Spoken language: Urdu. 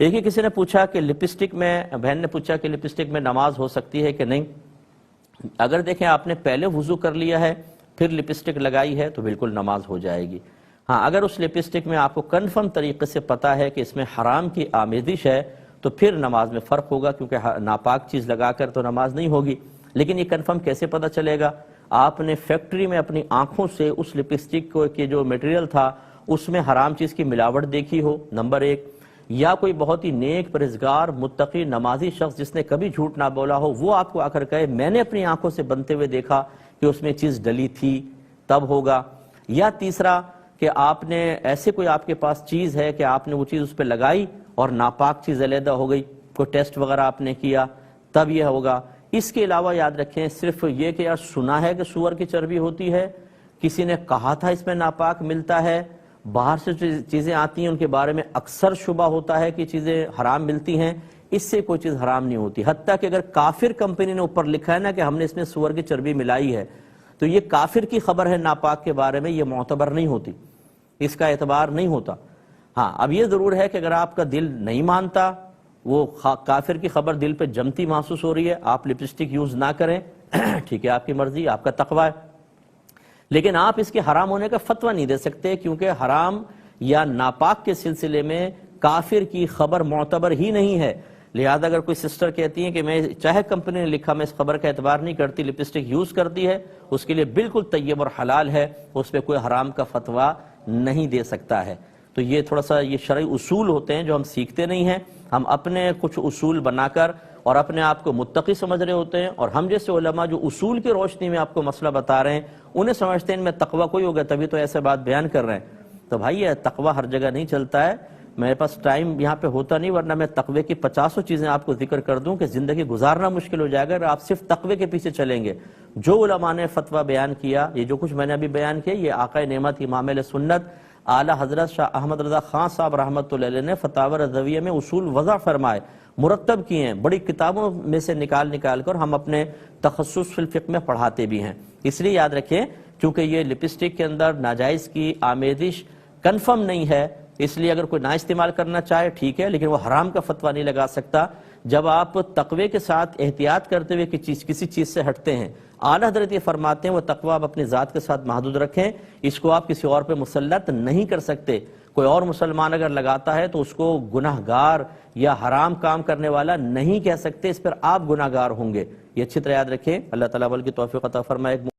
ایک کسی نے پوچھا کہ لپسٹک میں، بہن نے پوچھا کہ لپسٹک میں نماز ہو سکتی ہے کہ نہیں؟ اگر دیکھیں آپ نے پہلے وضو کر لیا ہے پھر لپسٹک لگائی ہے تو بالکل نماز ہو جائے گی۔ ہاں اگر اس لپسٹک میں آپ کو کنفرم طریقے سے پتا ہے کہ اس میں حرام کی آمیزش ہے تو پھر نماز میں فرق ہوگا، کیونکہ ناپاک چیز لگا کر تو نماز نہیں ہوگی۔ لیکن یہ کنفرم کیسے پتا چلے گا؟ آپ نے فیکٹری میں اپنی آنکھوں سے اس لپسٹک کے جو میٹیریل تھا اس میں حرام چیز کی ملاوٹ دیکھی ہو، نمبر ایک، یا کوئی بہت ہی نیک پرہیزگار متقی نمازی شخص جس نے کبھی جھوٹ نہ بولا ہو وہ آپ کو آ کر کہے میں نے اپنی آنکھوں سے بنتے ہوئے دیکھا کہ اس میں چیز ڈلی تھی، تب ہوگا۔ یا تیسرا کہ آپ نے ایسے کوئی آپ کے پاس چیز ہے کہ آپ نے وہ چیز اس پہ لگائی اور ناپاک چیز علیحدہ ہو گئی، کوئی ٹیسٹ وغیرہ آپ نے کیا، تب یہ ہوگا۔ اس کے علاوہ یاد رکھیں صرف یہ کہ یار سنا ہے کہ سور کی چربی ہوتی ہے، کسی نے کہا تھا اس میں ناپاک ملتا ہے، باہر سے چیزیں آتی ہیں ان کے بارے میں اکثر شبہ ہوتا ہے کہ چیزیں حرام ملتی ہیں، اس سے کوئی چیز حرام نہیں ہوتی۔ حتیٰ کہ اگر کافر کمپنی نے اوپر لکھا ہے نا کہ ہم نے اس میں سور کی چربی ملائی ہے تو یہ کافر کی خبر ہے ناپاک کے بارے میں، یہ معتبر نہیں ہوتی، اس کا اعتبار نہیں ہوتا۔ ہاں اب یہ ضرور ہے کہ اگر آپ کا دل نہیں مانتا، وہ کافر کی خبر دل پہ جمتی محسوس ہو رہی ہے، آپ لپسٹک یوز نہ کریں، ٹھیک ہے، آپ کی مرضی، آپ کا تقوی ہے، لیکن آپ اس کے حرام ہونے کا فتویٰ نہیں دے سکتے، کیونکہ حرام یا ناپاک کے سلسلے میں کافر کی خبر معتبر ہی نہیں ہے۔ لہذا اگر کوئی سسٹر کہتی ہیں کہ میں چاہے کمپنی نے لکھا میں اس خبر کا اعتبار نہیں کرتی، لپسٹک یوز کرتی ہے، اس کے لیے بالکل طیب اور حلال ہے، اس پہ کوئی حرام کا فتویٰ نہیں دے سکتا ہے۔ تو یہ تھوڑا سا یہ شرعی اصول ہوتے ہیں جو ہم سیکھتے نہیں ہیں، ہم اپنے کچھ اصول بنا کر اور اپنے آپ کو متقی سمجھ رہے ہوتے ہیں، اور ہم جیسے علماء جو اصول کی روشنی میں آپ کو مسئلہ بتا رہے ہیں انہیں سمجھتے ہیں ان میں تقوی کوئی ہوگا تبھی تو ایسے بات بیان کر رہے ہیں۔ تو بھائی یہ تقوی ہر جگہ نہیں چلتا ہے، میرے پاس ٹائم یہاں پہ ہوتا نہیں، ورنہ میں تقوی کی 50 چیزیں آپ کو ذکر کر دوں کہ زندگی گزارنا مشکل ہو جائے گا اگر آپ صرف تقوی کے پیچھے چلیں گے۔ جو علماء نے فتویٰ بیان کیا، یہ جو کچھ میں نے ابھی بیان کیا، یہ آقا نعمت امام اہل سنت اعلیٰ حضرت شاہ احمد رضا خان صاحب رحمۃ اللہ علیہ نے فتاوی رضویہ میں اصول وضع فرمائے، مرتب کیے ہیں، بڑی کتابوں میں سے نکال کر ہم اپنے تخصص فی الفقہ میں پڑھاتے بھی ہیں۔ اس لیے یاد رکھیں چونکہ یہ لپسٹک کے اندر ناجائز کی آمیزش کنفرم نہیں ہے، اس لیے اگر کوئی نہ استعمال کرنا چاہے ٹھیک ہے، لیکن وہ حرام کا فتویٰ نہیں لگا سکتا جب آپ تقوی کے ساتھ احتیاط کرتے ہوئے کسی چیز سے ہٹتے ہیں۔ اعلیٰ حضرت یہ فرماتے ہیں وہ تقوی آپ اپنی ذات کے ساتھ محدود رکھیں، اس کو آپ کسی اور پہ مسلط نہیں کر سکتے۔ کوئی اور مسلمان اگر لگاتا ہے تو اس کو گناہ گار یا حرام کام کرنے والا نہیں کہہ سکتے، اس پر آپ گناہ گار ہوں گے۔ یہ اچھی طرح یاد رکھیں۔ اللہ تعالیٰ کی توفیق عطا فرمائے۔